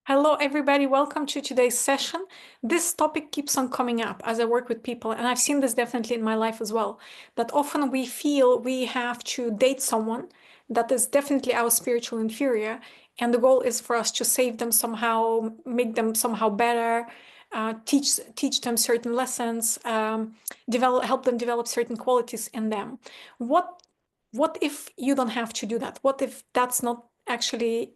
Hello, everybody. Welcome to today's session. This topic keeps on coming up as I work with people, and I've seen this definitely in my life as well, that often we feel we have to date someone that is definitely our spiritual inferior, and the goal is for us to save them somehow, make them somehow better, teach them certain lessons, help them develop certain qualities in them. What what if you don't have to do that? What if that's not actually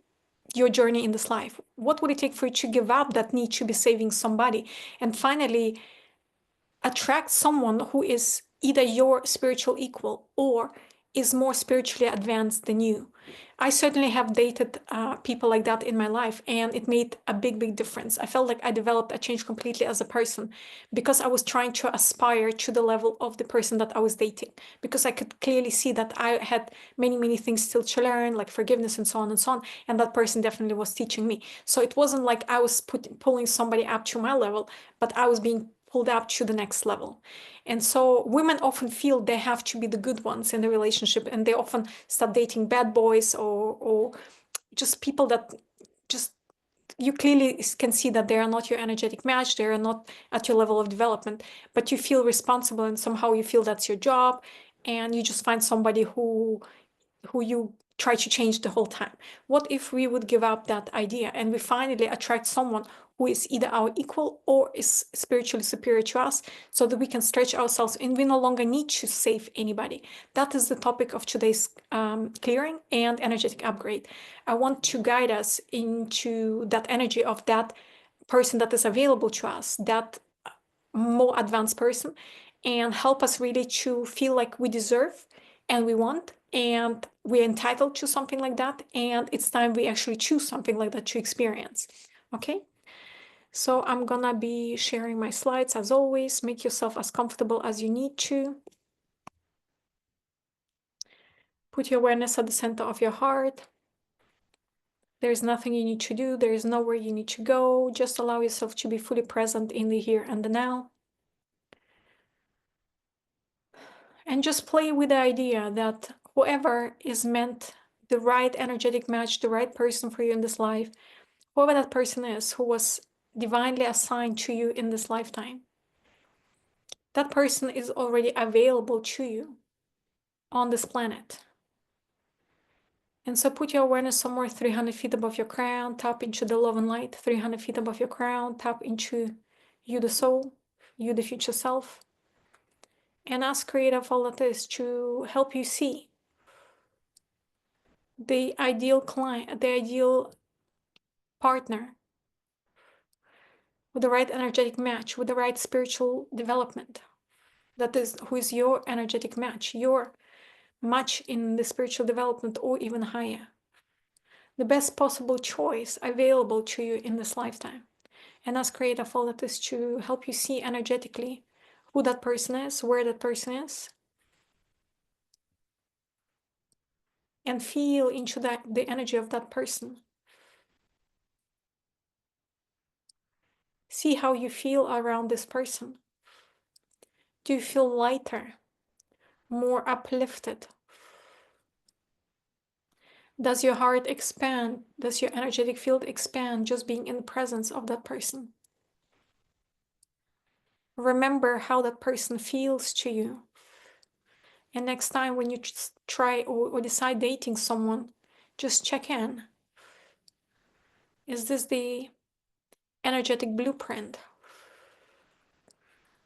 your journey in this life? What would it take for you to give up that need to be saving somebody and finally attract someone who is either your spiritual equal or is more spiritually advanced than you? I certainly have dated people like that in my life, and it made a big difference. I felt like I developed a change completely as a person because I was trying to aspire to the level of the person that I was dating, because I could clearly see that I had many things still to learn, like forgiveness and so on and so on, and that person definitely was teaching me. So it wasn't like I was pulling somebody up to my level, but I was being pulled up to the next level. And so women often feel they have to be the good ones in the relationship, and they often start dating bad boys or just people that just you clearly can see that they are not your energetic match, they are not at your level of development, but you feel responsible and somehow you feel that's your job, and you just find somebody who you try to change the whole time. What if we would give up that idea and we finally attract someone who is either our equal or is spiritually superior to us, so that we can stretch ourselves and we no longer need to save anybody? That is the topic of today's clearing and energetic upgrade. I want to guide us into that energy of that person that is available to us, that more advanced person, and help us really to feel like we deserve and we want and we're entitled to something like that, and it's time we actually choose something like that to experience. Okay, so I'm gonna be sharing my slides as always. Make yourself as comfortable as you need to. Put your awareness at the center of your heart. There's nothing you need to do, there is nowhere you need to go. Just allow yourself to be fully present in the here and the now. And just play with the idea that whoever is meant the right energetic match, the right person for you in this life, whoever that person is who was divinely assigned to you in this lifetime, that person is already available to you on this planet. And so put your awareness somewhere 300 feet above your crown, tap into the love and light, 300 feet above your crown, tap into you, the soul, you, the future self, and ask Creator all that is to help you see the ideal client, the ideal partner with the right energetic match, with the right spiritual development. That is, who is your energetic match, your match in the spiritual development or even higher. The best possible choice available to you in this lifetime. And ask Creator for that is to help you see energetically who that person is, where that person is, and feel into that the energy of that person. See how you feel around this person. Do you feel lighter, more uplifted? Does your heart expand? Does your energetic field expand just being in the presence of that person? Remember how that person feels to you. And next time when you try or decide dating someone, just check in. Is this the energetic blueprint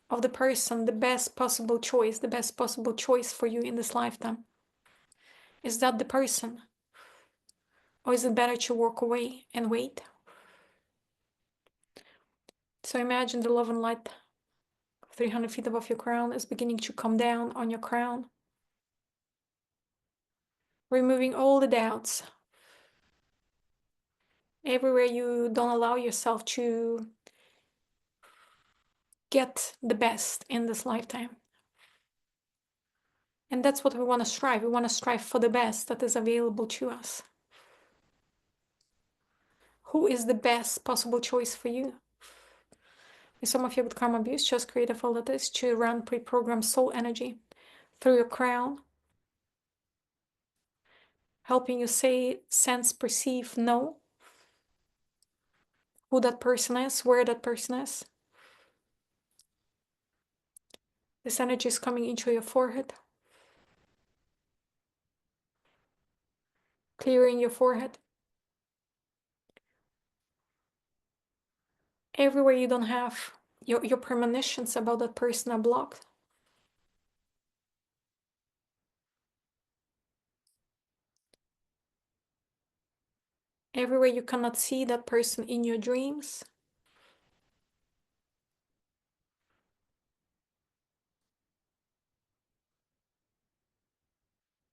of the person, the best possible choice for you in this lifetime? Is that the person? Or is it better to walk away and wait? So imagine the love and light 300 feet above your crown is beginning to come down on your crown, removing all the doubts. Everywhere you don't allow yourself to get the best in this lifetime. And that's what we want to strive. We want to strive for the best that is available to us. Who is the best possible choice for you? With some of you with karma abuse, just create a folder that is to run pre-programmed soul energy through your crown, helping you say, sense, perceive, know who that person is, where that person is. This energy is coming into your forehead, clearing your forehead. Everywhere you don't have your premonitions about that person are blocked. Everywhere you cannot see that person in your dreams.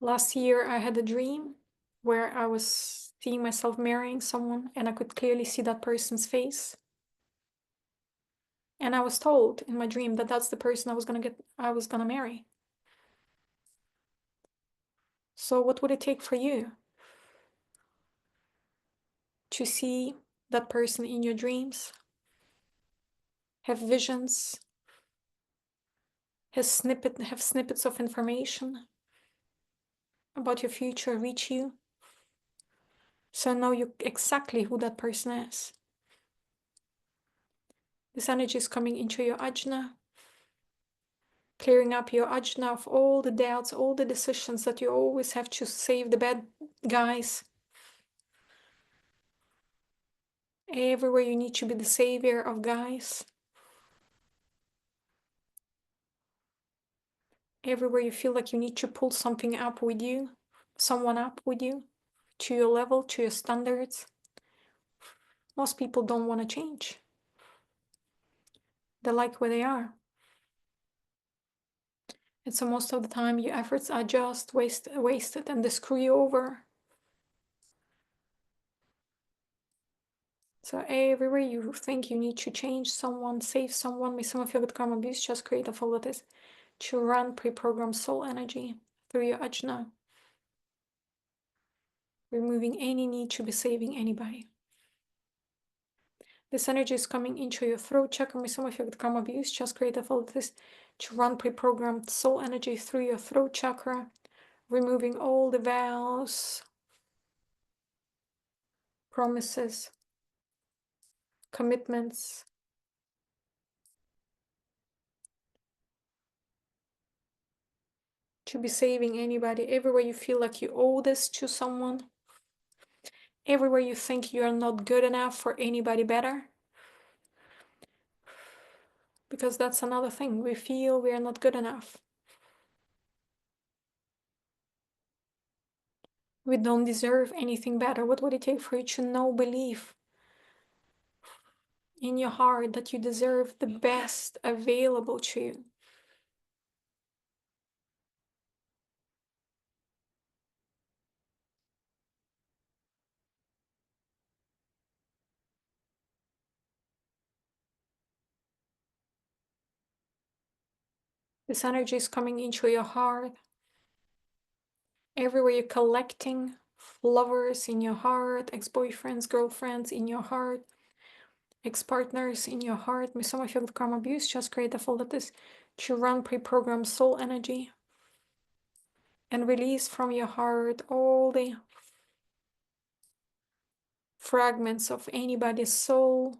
Last year, I had a dream where I was seeing myself marrying someone and I could clearly see that person's face. And I was told in my dream that that's the person I was gonna marry. So what would it take for you to see that person in your dreams, have visions, have snippets of information about your future reach you, so know you exactly who that person is. This energy is coming into your ajna, clearing up your ajna of all the doubts, all the decisions that you always have to save the bad guys. Everywhere you need to be the savior of guys. Everywhere you feel like you need to pull something up with you, someone up with you, to your level, to your standards. Most people don't want to change. They like where they are. And so most of the time your efforts are just wasted and they screw you over. So everywhere you think you need to change someone, save someone, may some of you with karma abuse, just create a follow this to run pre-programmed soul energy through your ajna, removing any need to be saving anybody. This energy is coming into your throat chakra. May some of you with karma abuse, just create a follow this to run pre-programmed soul energy through your throat chakra, removing all the vows, promises, commitments, to be saving anybody. Everywhere you feel like you owe this to someone, everywhere you think you're not good enough for anybody better, because that's another thing, we feel we are not good enough. We don't deserve anything better. What would it take for you to know, believe in your heart that you deserve the best available to you? This energy is coming into your heart. Everywhere you're collecting lovers in your heart, ex-boyfriends, girlfriends in your heart, ex-partners in your heart. May some of you with karma abuse, just create a folder this to run pre-programmed soul energy and release from your heart all the fragments of anybody's soul.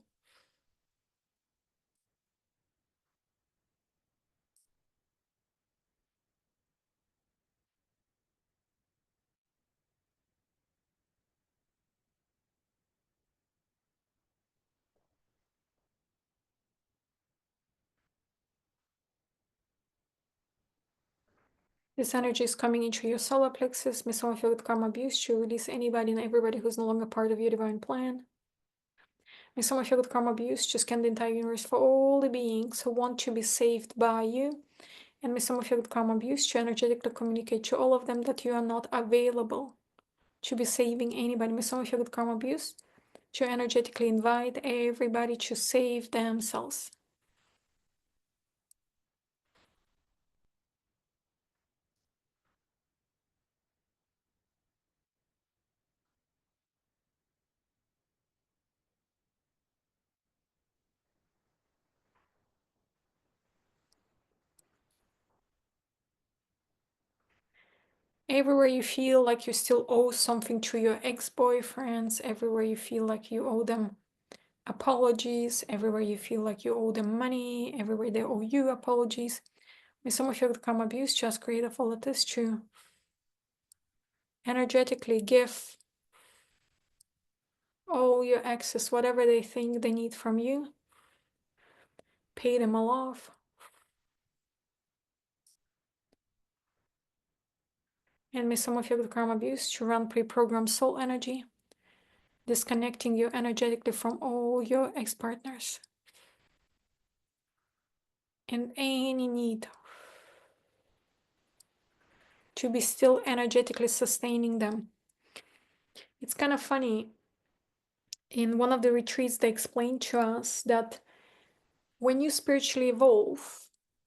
This energy is coming into your solar plexus. May some of you with karma abuse to release anybody and everybody who's no longer part of your divine plan. May some of you with karma abuse to scan the entire universe for all the beings who want to be saved by you. And may some of you with karma abuse to energetically communicate to all of them that you are not available to be saving anybody. May some of you with karma abuse to energetically invite everybody to save themselves. Everywhere you feel like you still owe something to your ex-boyfriends, everywhere you feel like you owe them apologies, everywhere you feel like you owe them money, everywhere they owe you apologies. May some of you become abused, just create a all that is true. Energetically give all your exes whatever they think they need from you. Pay them all off. And may some of you become abused to run pre-programmed soul energy, disconnecting you energetically from all your ex-partners. And any need to be still energetically sustaining them. It's kind of funny. In one of the retreats, they explained to us that when you spiritually evolve,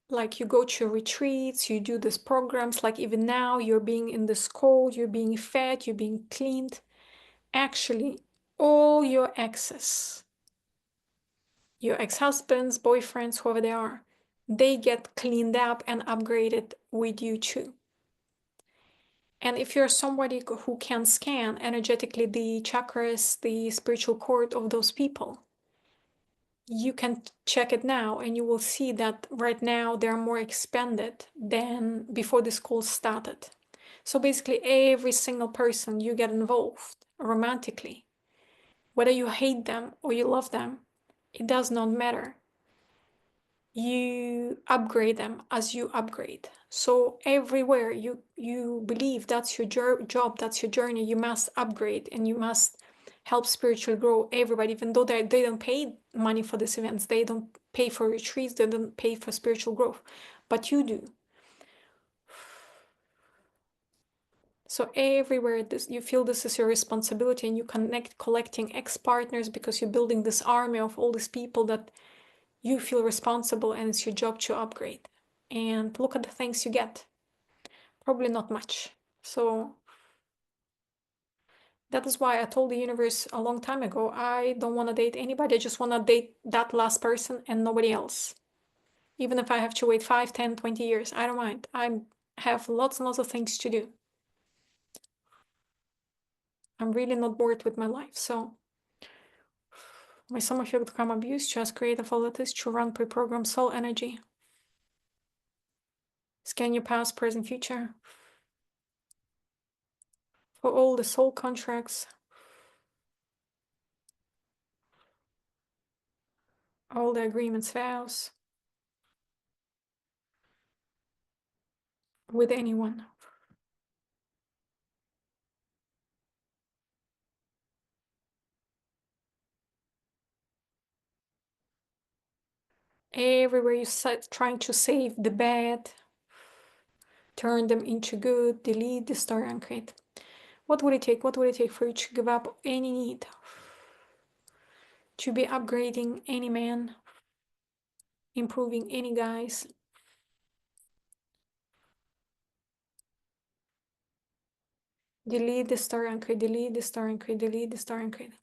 like you go to retreats, you do these programs, like even now you're being in this cold, you're being fed, you're being cleaned. Actually, all your exes, your ex-husbands, boyfriends, whoever they are, they get cleaned up and upgraded with you too. And if you're somebody who can scan energetically the chakras, the spiritual cord of those people, you can check it now and you will see that right now they're more expanded than before this course started. So basically every single person you get involved romantically, whether you hate them or you love them, it does not matter. You upgrade them as you upgrade. So everywhere you believe that's your job, that's your journey, you must upgrade and you must help spiritually grow everybody, even though they don't pay money for these events, they don't pay for retreats, they don't pay for spiritual growth, but you do. So everywhere you feel this is your responsibility and you connect collecting ex-partners because you're building this army of all these people that you feel responsible and it's your job to upgrade. And look at the things you get. Probably not much. So that is why I told the universe a long time ago, I don't want to date anybody. I just want to date that last person and nobody else. Even if I have to wait 5, 10, 20 years, I don't mind. I have lots and lots of things to do. I'm really not bored with my life. So my some of you become abused, just create a follow this to run pre-programmed soul energy. Scan your past, present, future. For all the soul contracts, all the agreements, vows with anyone. Everywhere you trying to save the bad, turn them into good, delete, destroy, and create. What would it take? What would it take for you to give up any need? To be upgrading any man, improving any guys. Delete, destroy, and create, delete, destroy, and create, delete, destroy, and create.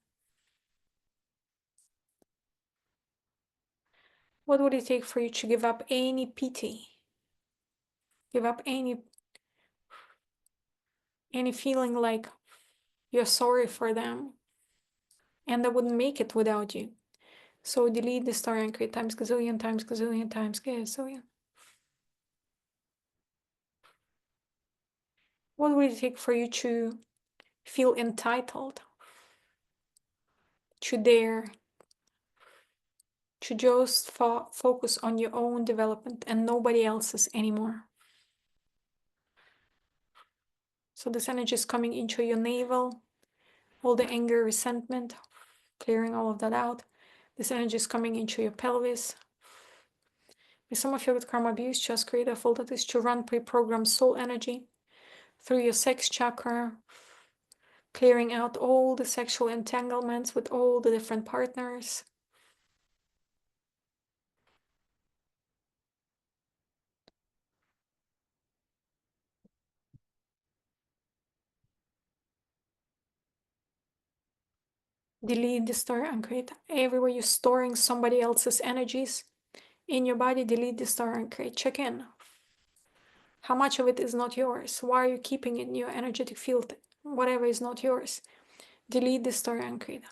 What would it take for you to give up any pity? Give up any feeling like you're sorry for them and they wouldn't make it without you. So delete the star and create times gazillion times gazillion times gazillion. What would it take for you to feel entitled, to dare, to just focus on your own development and nobody else's anymore? So this energy is coming into your navel, all the anger, resentment, clearing all of that out. This energy is coming into your pelvis. May some of you with karma abuse just create a fold that is to run pre-programmed soul energy through your sex chakra, clearing out all the sexual entanglements with all the different partners. Delete, destroy, and create. Everywhere you're storing somebody else's energies in your body, delete, destroy, and create. Check in. How much of it is not yours? Why are you keeping it in your energetic field? Whatever is not yours. Delete, destroy, and create.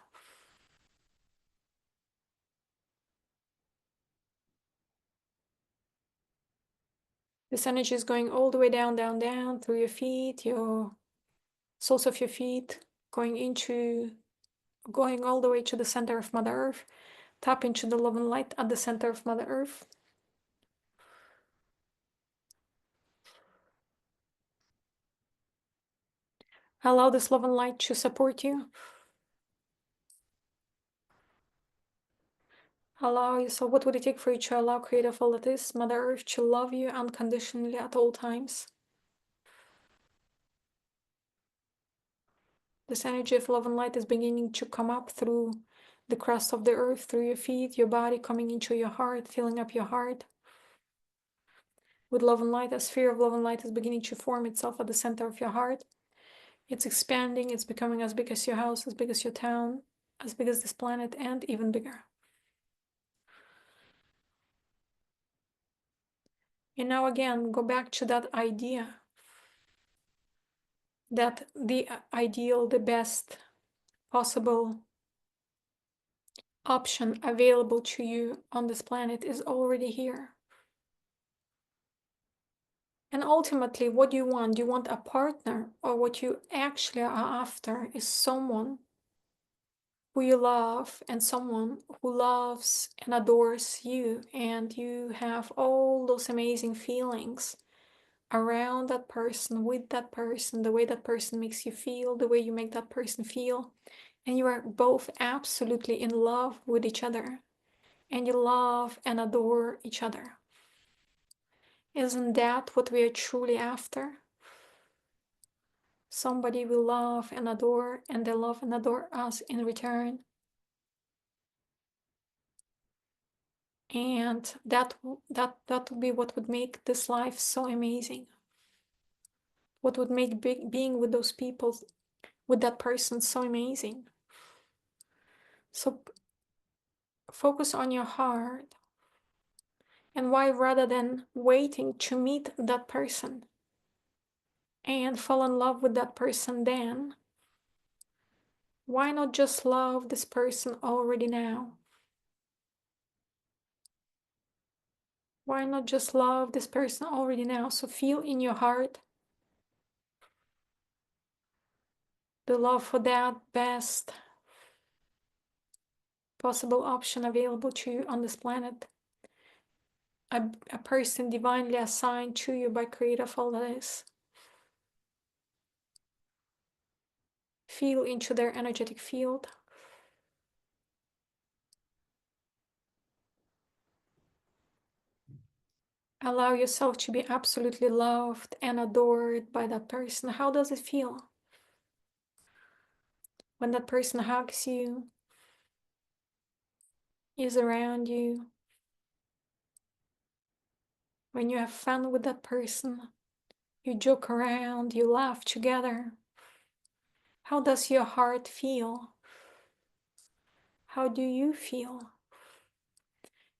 This energy is going all the way down, down, down through your feet, your soles of your feet, going all the way to the center of Mother Earth. Tap into the love and light at the center of Mother Earth. Allow this love and light to support you. Allow you. So, what would it take for you to allow Creative all that is, Mother Earth, to love you unconditionally at all times? This energy of love and light is beginning to come up through the crust of the earth, through your feet, your body, coming into your heart, filling up your heart. With love and light, a sphere of love and light is beginning to form itself at the center of your heart. It's expanding, it's becoming as big as your house, as big as your town, as big as this planet, and even bigger. And now again, go back to that idea that the ideal, the best possible option available to you on this planet is already here. And ultimately, what do you want? Do you want a partner, or what you actually are after is someone who you love and someone who loves and adores you, and you have all those amazing feelings around that person, with that person, the way that person makes you feel, the way you make that person feel, and you are both absolutely in love with each other, and you love and adore each other. Isn't that what we are truly after? Somebody we love and adore, and they love and adore us in return. And that would be what would make this life so amazing. What would make being with those people, with that person, so amazing. So focus on your heart. And why, rather than waiting to meet that person and fall in love with that person then, why not just love this person already now? Why not just love this person already now? So feel in your heart the love for that best possible option available to you on this planet. A person divinely assigned to you by Creator of all that is. Feel into their energetic field. Allow yourself to be absolutely loved and adored by that person. How does it feel when that person hugs you, is around you, when you have fun with that person, you joke around, you laugh together? How does your heart feel? How do you feel?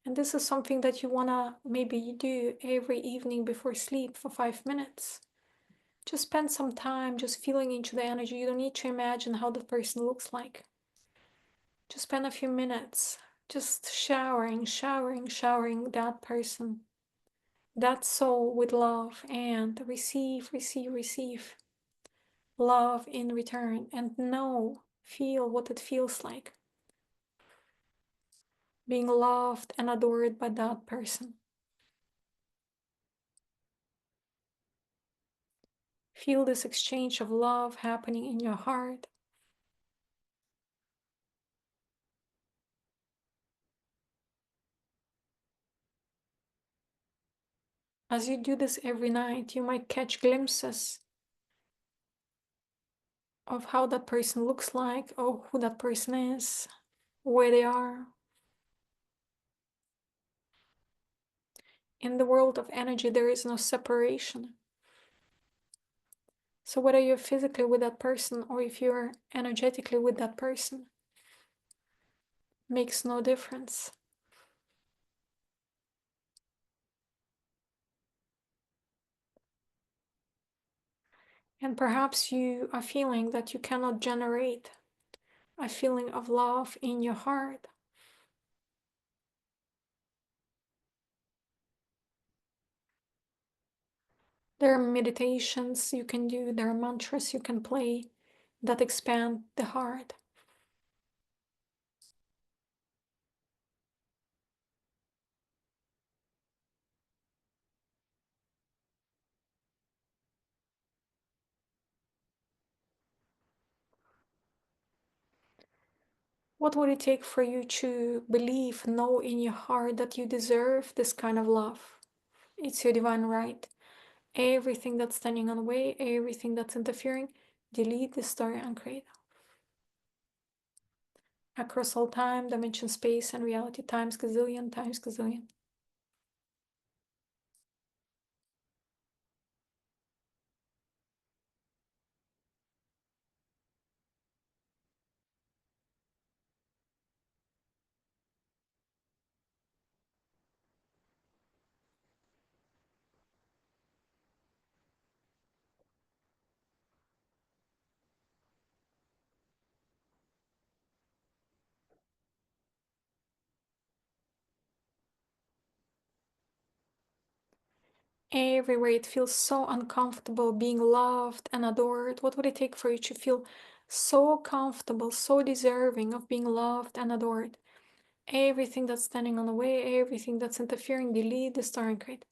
And this is something that you wanna maybe do every evening before sleep for 5 minutes. Just spend some time just feeling into the energy. You don't need to imagine how the person looks like. Just spend a few minutes just showering that person, that soul with love, and receive love in return, and feel what it feels like being loved and adored by that person. Feel this exchange of love happening in your heart. As you do this every night, you might catch glimpses of how that person looks like, or who that person is, where they are. In the world of energy, there is no separation. So whether you're physically with that person or if you're energetically with that person, makes no difference. And perhaps you are feeling that you cannot generate a feeling of love in your heart. There are meditations you can do, there are mantras you can play that expand the heart. What would it take for you to believe, know in your heart that you deserve this kind of love? It's your divine right. Everything that's standing on the way, everything that's interfering, delete the story and create. Across all time, dimension, space, and reality, times gazillion, times gazillion. Everywhere it feels so uncomfortable being loved and adored. What would it take for you to feel so comfortable, so deserving of being loved and adored? Everything that's standing on the way, everything that's interfering, delete the star and create.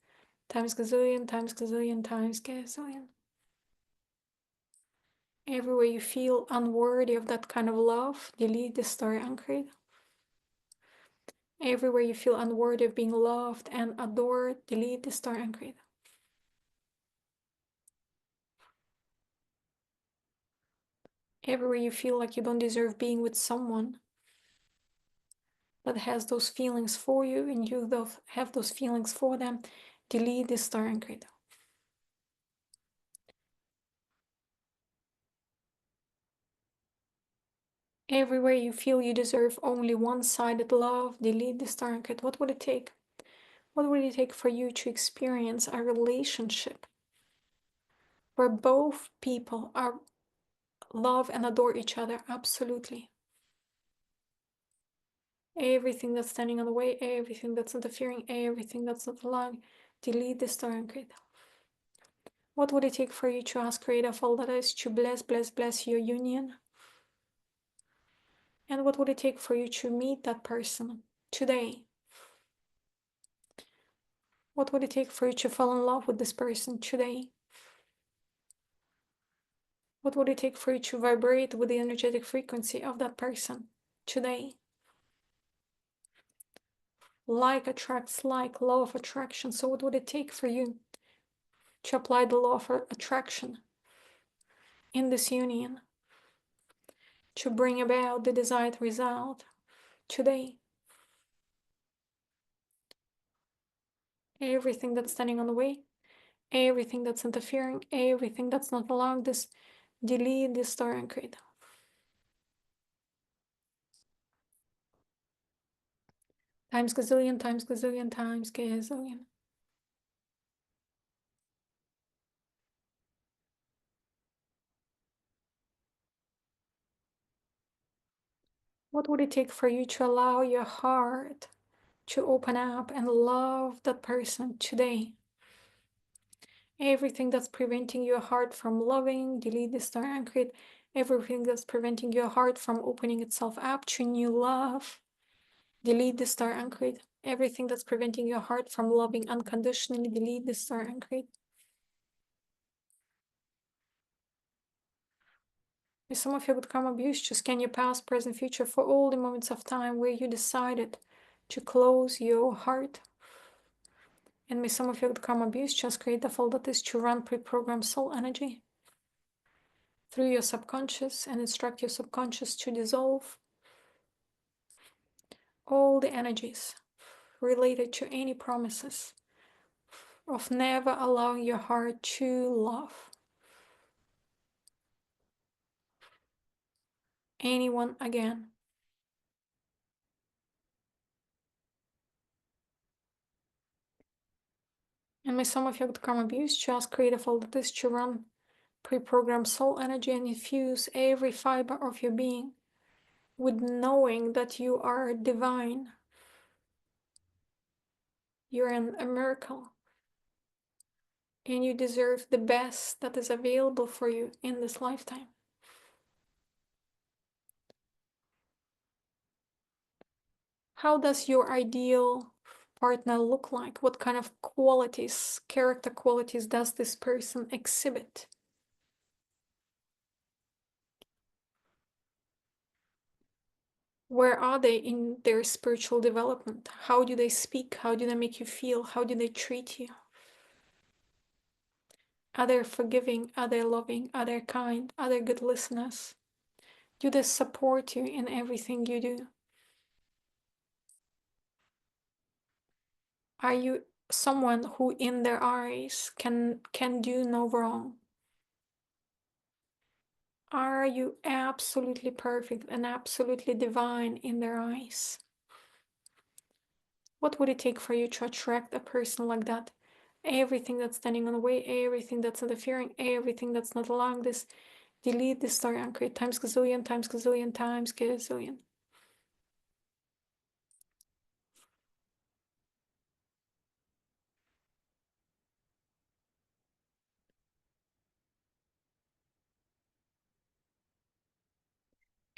Times gazillion, times gazillion, times gazillion. Everywhere you feel unworthy of that kind of love, delete the story and create. Everywhere you feel unworthy of being loved and adored, delete the story and create. Everywhere you feel like you don't deserve being with someone that has those feelings for you and you have those feelings for them, delete the star and create. Everywhere you feel you deserve only one-sided love, delete the star and create. What would it take? What would it take for you to experience a relationship where both people are love and adore each other absolutely? Everything that's standing on the way, everything that's interfering, everything that's not allowing, delete the star and create. What would it take for you to ask Creator of all that is to bless, bless, bless your union? And what would it take for you to meet that person today? What would it take for you to fall in love with this person today? What would it take for you to vibrate with the energetic frequency of that person today? Like attracts like, law of attraction. So, what would it take for you to apply the law of attraction in this union to bring about the desired result today? Everything that's standing on the way, everything that's interfering, everything that's not allowing this, delete this star and create. Times gazillion, times gazillion, times gazillion. What would it take for you to allow your heart to open up and love that person today? Everything that's preventing your heart from loving, delete the star and create. Everything that's preventing your heart from opening itself up to new love, delete the star and create. Everything that's preventing your heart from loving unconditionally, delete the star and create. May some of you would come abuse, just scan your past, present, future for all the moments of time where you decided to close your heart. And may some of you would come abuse, just create the folder that is to run pre-programmed soul energy through your subconscious and instruct your subconscious to dissolve all the energies related to any promises of never allowing your heart to love anyone again. And may some of you become abused, just create a folder that is to run pre-programmed soul energy and infuse every fiber of your being with knowing that you are divine. You're a miracle. and you deserve the best that is available for you in this lifetime. How does your ideal partner look like? What kind of qualities, character qualities, does this person exhibit? Where are they in their spiritual development? How do they speak? How do they make you feel? How do they treat you? Are they forgiving? Are they loving? Are they kind? Are they good listeners? Do they support you in everything you do? Are you someone who in their eyes can do no wrong? Are you absolutely perfect and absolutely divine in their eyes? What would it take for you to attract a person like that? Everything that's standing in the way, everything that's interfering, everything that's not allowing this, delete this story and create times gazillion, times gazillion, times gazillion.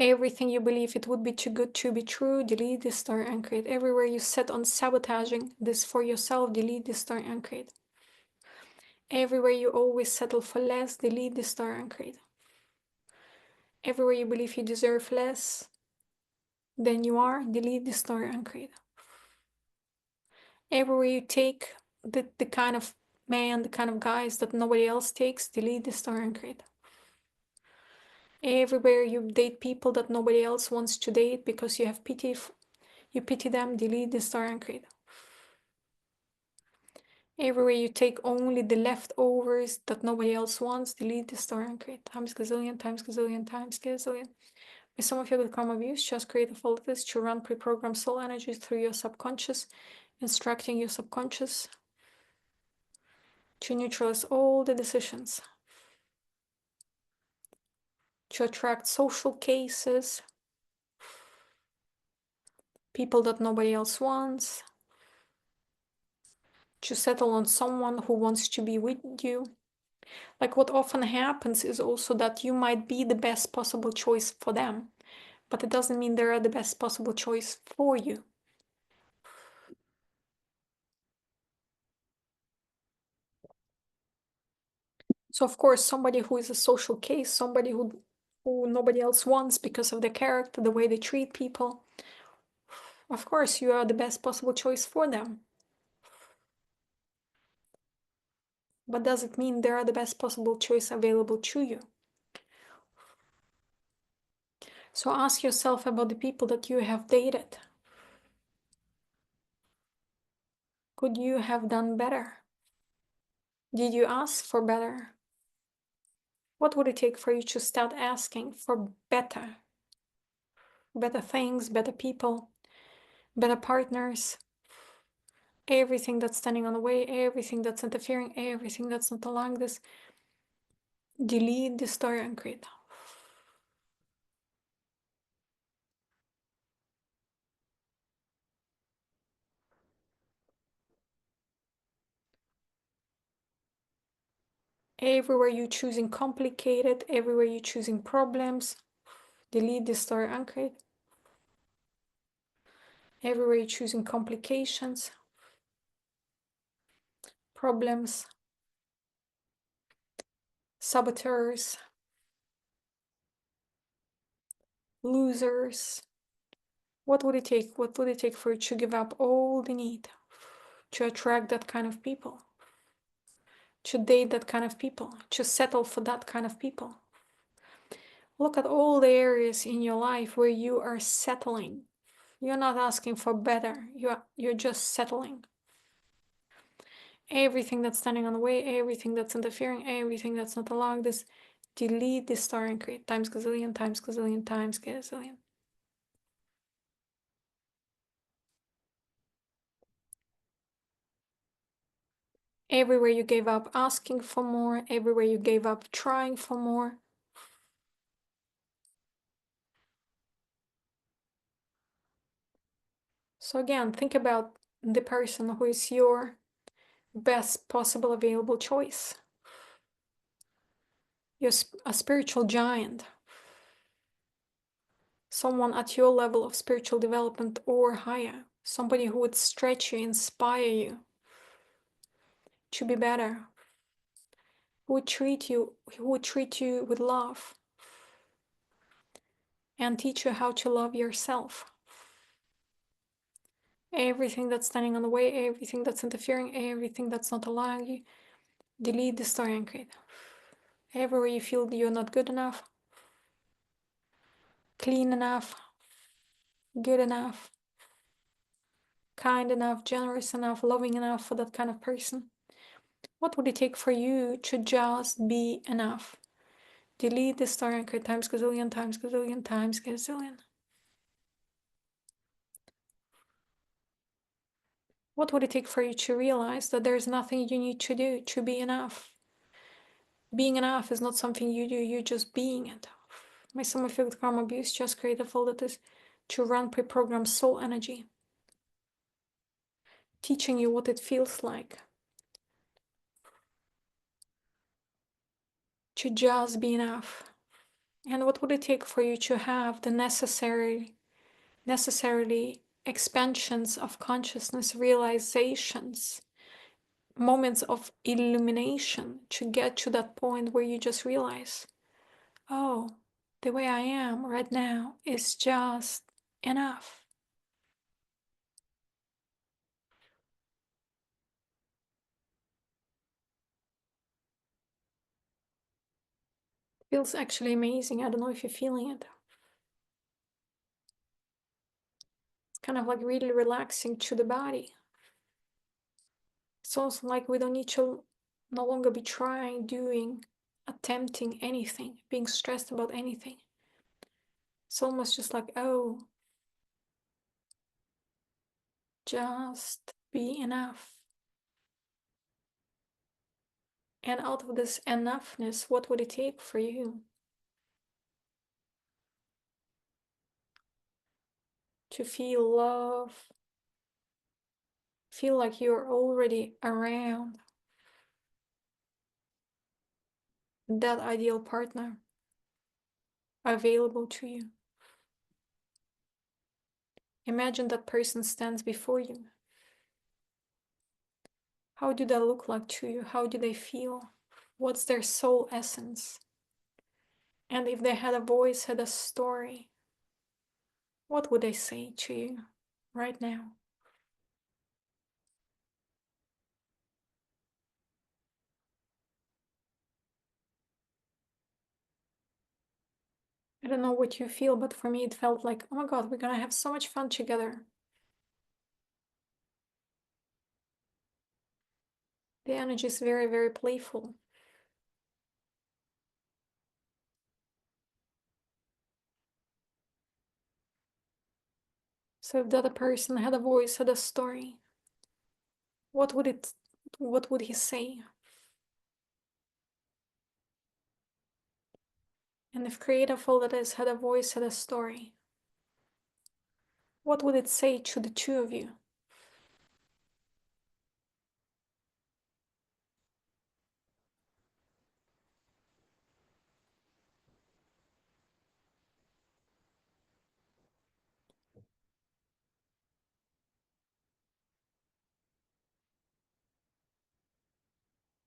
Everything you believe it would be too good to be true, delete this story and create. Everywhere you set on sabotaging this for yourself, delete this story and create. Everywhere you always settle for less, delete this story and create. Everywhere you believe you deserve less than you are, delete this story and create. Everywhere you take the kind of man, the kind of guys that nobody else takes, delete this story and create. Everywhere you date people that nobody else wants to date because you have pity, you pity them, delete this story and create. Everywhere you take only the leftovers that nobody else wants, delete the story and create. Times gazillion, times gazillion, times gazillion. With some of you with karma views, just create a folder list to run pre-programmed soul energy through your subconscious, instructing your subconscious to neutralize all the decisions, to attract social cases, people that nobody else wants, to settle on someone who wants to be with you. Like what often happens is also that you might be the best possible choice for them, but it doesn't mean they're the best possible choice for you. So of course, somebody who is a social case, somebody who nobody else wants because of their character, the way they treat people, of course, you are the best possible choice for them. But does it mean they are the best possible choice available to you? So ask yourself about the people that you have dated. Could you have done better? Did you ask for better? What would it take for you to start asking for better? Better things, better people, better partners, everything that's standing on the way, everything that's interfering, everything that's not allowing this, delete the story and create. Everywhere you're choosing complicated, everywhere you're choosing problems, delete the story and create. Everywhere you're choosing complications, problems, saboteurs, losers. What would it take? What would it take for you to give up all the need to attract that kind of people, to date that kind of people, to settle for that kind of people? Look at all the areas in your life where you are settling. You're not asking for better. You're just settling. Everything that's standing on the way, everything that's interfering, everything that's not allowing this, delete this star and create times gazillion, times gazillion, times gazillion. Everywhere you gave up asking for more, everywhere you gave up trying for more. So again, think about the person who is your best possible available choice. You're a spiritual giant, someone at your level of spiritual development or higher, somebody who would stretch you, inspire you to be better, who would treat you with love and teach you how to love yourself. Everything that's standing on the way, everything that's interfering, everything that's not allowing you, delete the story and create. Everywhere you feel you're not good enough, clean enough, good enough, kind enough, generous enough, loving enough for that kind of person. What would it take for you to just be enough? Delete the story and create times gazillion, times gazillion, times gazillion. What would it take for you to realize that there's nothing you need to do to be enough? Being enough is not something you do, you're just being it. My summer filled karma abuse just create a folder that is to run pre-programmed soul energy, teaching you what it feels like to just be enough. And what would it take for you to have the necessarily expansions of consciousness, realizations, moments of illumination to get to that point where you just realize, oh, the way I am right now is just enough. Feels actually amazing. I don't know if you're feeling it. It's kind of like really relaxing to the body. It's also like we don't need to no longer be trying, doing, attempting anything, being stressed about anything. It's almost just like, oh, just be enough. And out of this enoughness, what would it take for you to feel love, feel like you're already around that ideal partner available to you? Imagine that person stands before you. How do they look like to you? How do they feel? What's their soul essence? And if they had a voice, had a story, what would they say to you right now? I don't know what you feel, but for me it felt like, oh my God, we're gonna have so much fun together. The energy is very, very playful. So if the other person had a voice, had a story, what would he say? And if creative all that is had a voice, had a story, what would it say to the two of you?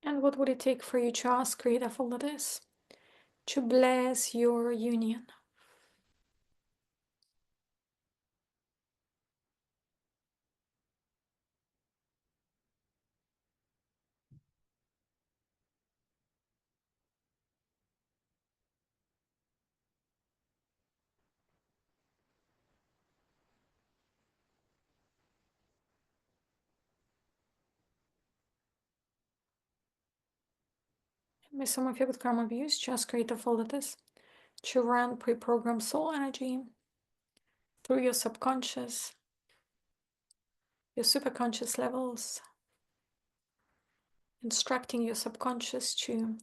And what would it take for you to ask creative all that is to bless your union? May some of you with karma abuse just creative all that is to run pre-programmed soul energy through your subconscious, your superconscious levels, instructing your subconscious to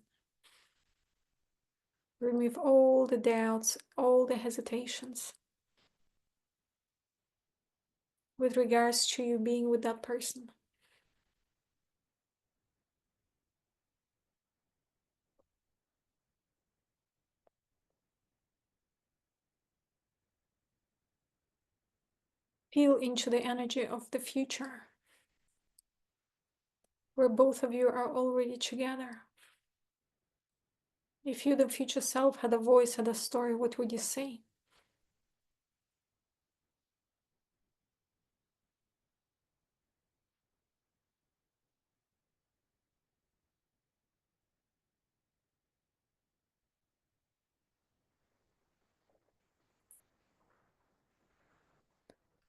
remove all the doubts, all the hesitations with regards to you being with that person. Feel into the energy of the future, where both of you are already together. If you, the future self, had a voice, had a story, what would you say?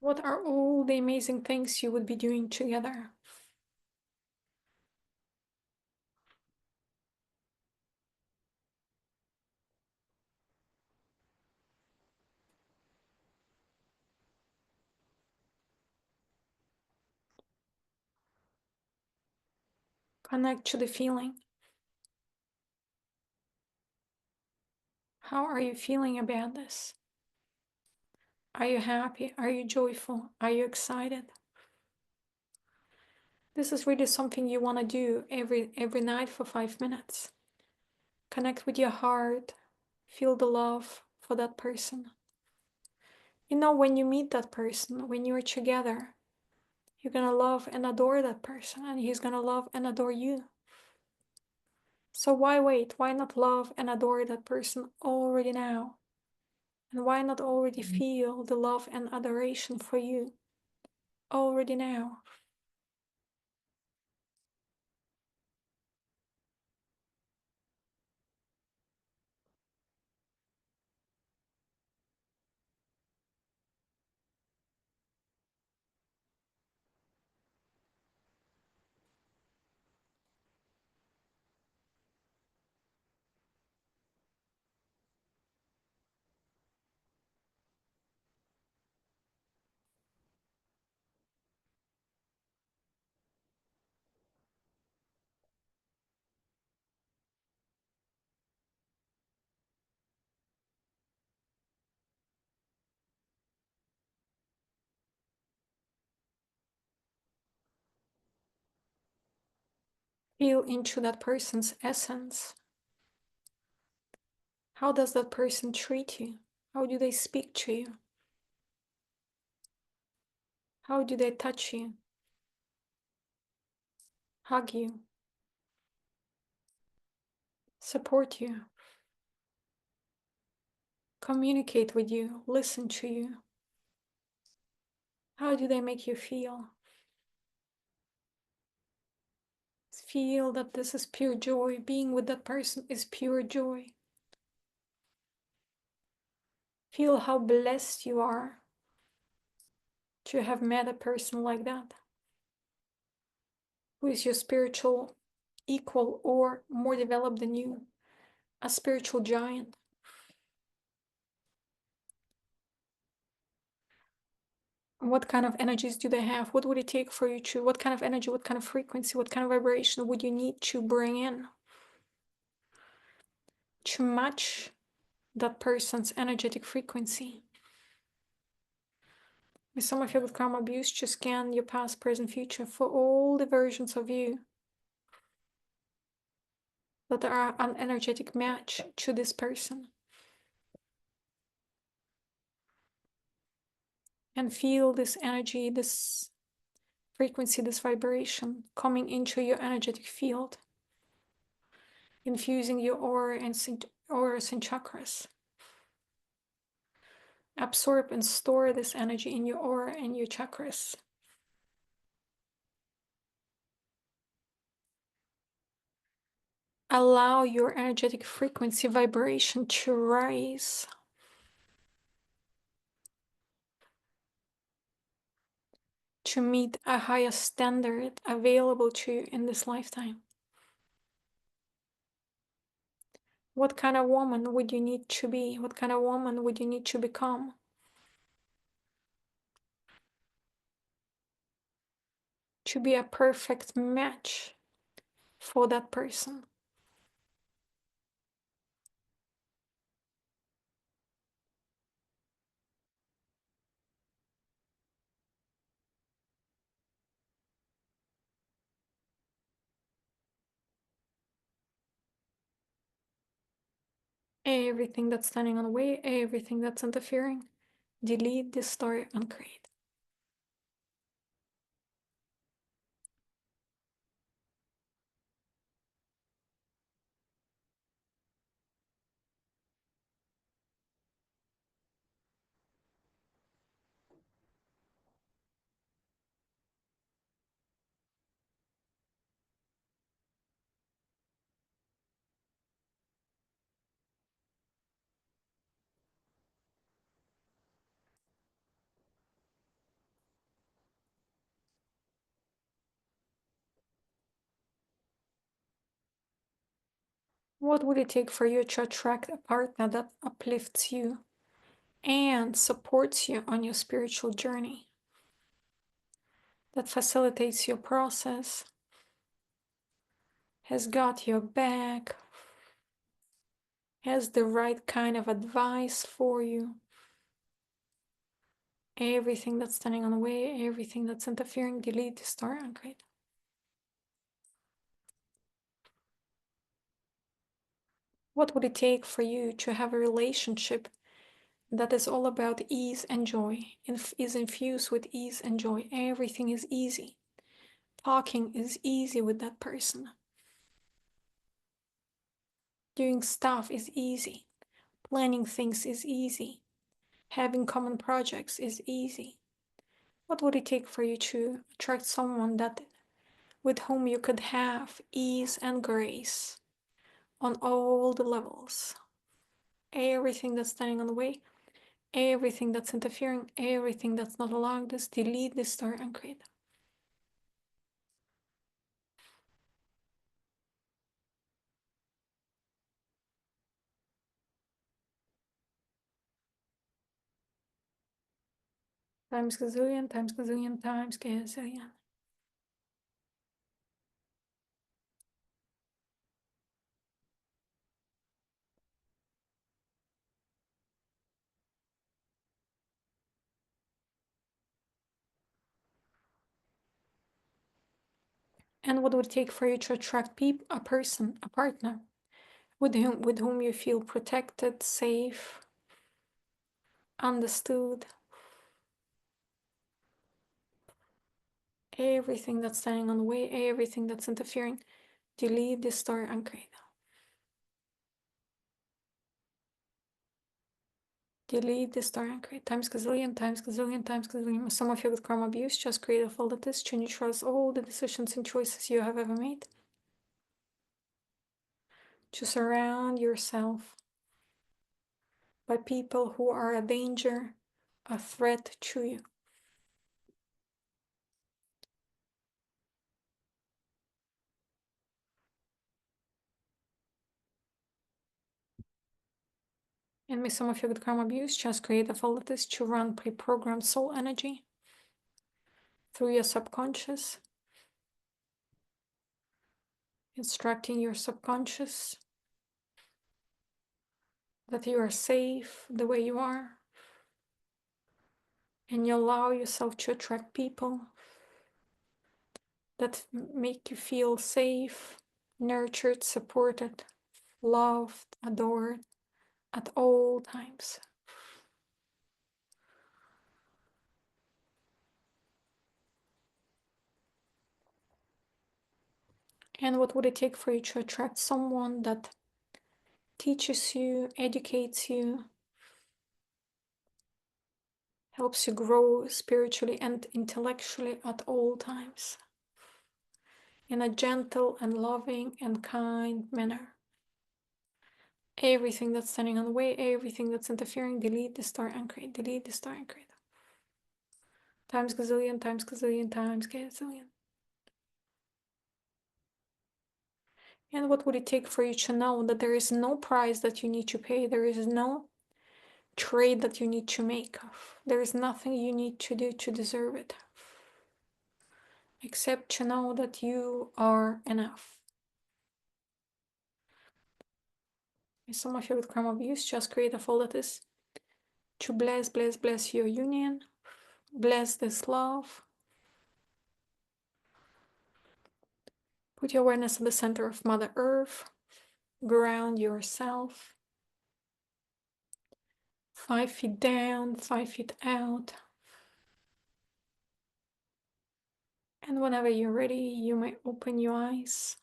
What are all the amazing things you would be doing together? Connect to the feeling. How are you feeling about this? Are you happy? Are you joyful? Are you excited? This is really something you want to do every night for 5 minutes. Connect with your heart. Feel the love for that person. You know, when you meet that person, when you're together, you're gonna love and adore that person, and he's gonna love and adore you. So why wait? Why not love and adore that person already now? And why not already feel the love and adoration for you already now? Feel into that person's essence. How does that person treat you? How do they speak to you? How do they touch you? Hug you? Support you? Communicate with you? Listen to you? How do they make you feel? Feel that this is pure joy. Being with that person is pure joy. Feel how blessed you are to have met a person like that, who is your spiritual equal or more developed than you, a spiritual giant. What kind of energies do they have? What would it take for you to, what kind of energy, what kind of frequency, what kind of vibration would you need to bring in to match that person's energetic frequency? With some of you with karma abuse, to scan your past, present, future for all the versions of you that are an energetic match to this person. And feel this energy, this frequency, this vibration coming into your energetic field, infusing your aura and auras and chakras. Absorb and store this energy in your aura and your chakras. Allow your energetic frequency vibration to rise. To meet a higher standard available to you in this lifetime. What kind of woman would you need to be? What kind of woman would you need to become to be a perfect match for that person? Everything that's standing on the way, everything that's interfering, delete, destroy, and create. What would it take for you to attract a partner that uplifts you and supports you on your spiritual journey, that facilitates your process, has got your back, has the right kind of advice for you? Everything that's standing on the way, everything that's interfering, delete, destroy, uncreate. What would it take for you to have a relationship that is all about ease and joy, is infused with ease and joy? Everything is easy. Talking is easy with that person. Doing stuff is easy. Planning things is easy. Having common projects is easy. What would it take for you to attract someone that with whom you could have ease and grace on all the levels? Everything that's standing on the way, everything that's interfering, everything that's not allowing this, delete, destroy, and create. Times gazillion, times gazillion, times gazillion. And what would it take for you to attract a person, a partner, with whom you feel protected, safe, understood? Everything that's standing on the way, everything that's interfering, delete, destroy, and create. Delete, destroy, and create. Times gazillion, times gazillion, times gazillion. Some of you with karma abuse, just create a folder this to neutralize all the decisions and choices you have ever made. To surround yourself by people who are a danger, a threat to you. And may some of you with karma abuse, just create a folder this to run pre-programmed soul energy through your subconscious, instructing your subconscious that you are safe the way you are, and you allow yourself to attract people that make you feel safe, nurtured, supported, loved, adored at all times. And what would it take for you to attract someone that teaches you, educates you, helps you grow spiritually and intellectually at all times, in a gentle and loving and kind manner? Everything that's standing on the way, everything that's interfering, delete, destroy, and create. Delete, destroy, and create. Times gazillion, times gazillion, times gazillion. And what would it take for you to know that there is no price that you need to pay? There is no trade that you need to make. There is nothing you need to do to deserve it, except to know that you are enough. Some of you with karma abuse, just create a folder this to bless your union, bless this love. Put your awareness at the center of Mother Earth, ground yourself, 5 feet down, 5 feet out. And whenever you're ready, you may open your eyes.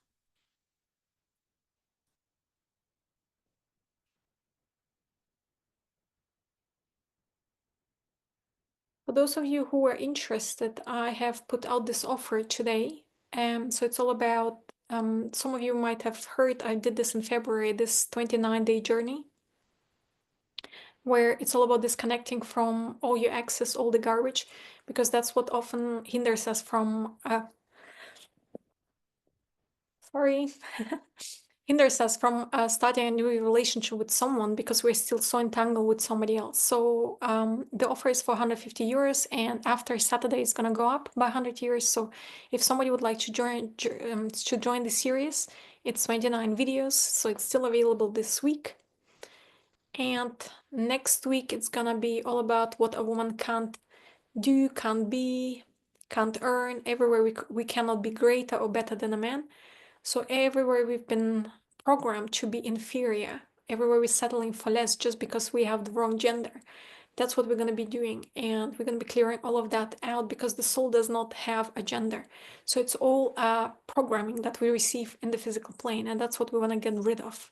For those of you who are interested, I have put out this offer today. So it's all about, some of you might have heard, I did this in February, this 29-day journey, where it's all about disconnecting from all your excess, all the garbage, because that's what often hinders us from, sorry, hinders us from starting a new relationship with someone because we're still so entangled with somebody else. So the offer is for 150 euros, and after Saturday, it's gonna go up by 100 euros. So if somebody would like to join the series, it's 29 videos, so it's still available this week. And next week, it's gonna be all about what a woman can't do, can't be, can't earn. Everywhere we cannot be greater or better than a man. So everywhere we've been programmed to be inferior, everywhere we're settling for less just because we have the wrong gender. That's what we're going to be doing. And we're going to be clearing all of that out because the soul does not have a gender. So it's all programming that we receive in the physical plane. And that's what we want to get rid of.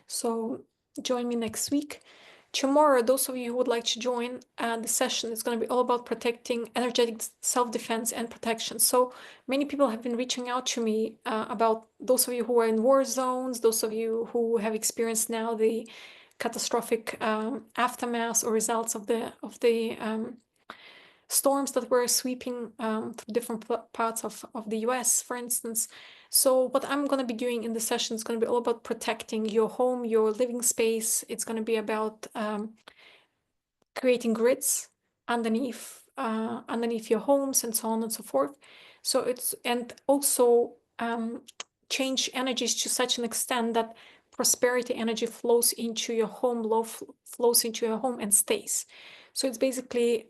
So join me next week. Tomorrow, those of you who would like to join the session, it's going to be all about protecting energetic self-defense and protection. So many people have been reaching out to me about those of you who are in war zones, those of you who have experienced now the catastrophic aftermath or results of the storms that were sweeping through different parts of the US, for instance. So what I'm going to be doing in the session is going to be all about protecting your home, your living space. It's going to be about creating grids underneath your homes and so on and so forth. So and also change energies to such an extent that prosperity energy flows into your home, love flows into your home and stays. So it's basically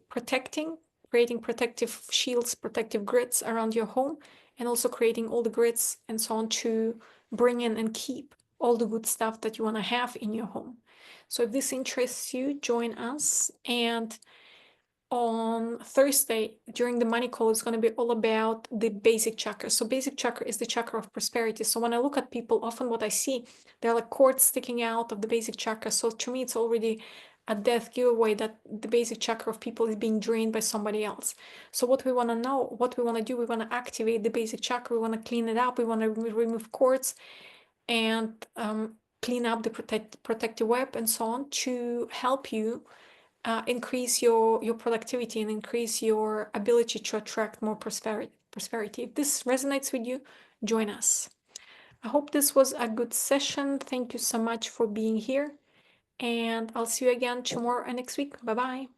creating protective shields, protective grids around your home, and also creating all the grids and so on to bring in and keep all the good stuff that you want to have in your home. So if this interests you, join us. And on Thursday, during the money call, it's going to be all about the basic chakra. So basic chakra is the chakra of prosperity. So when I look at people, often what I see, they're like cords sticking out of the basic chakra. So to me, it's already a death giveaway that the basic chakra of people is being drained by somebody else. So what we want to know, what we want to do, we want to activate the basic chakra. We want to clean it up. We want to remove cords and clean up the protective web and so on to help you increase your productivity and increase your ability to attract more prosperity. If this resonates with you, join us. I hope this was a good session. Thank you so much for being here. And I'll see you again tomorrow and next week. Bye bye.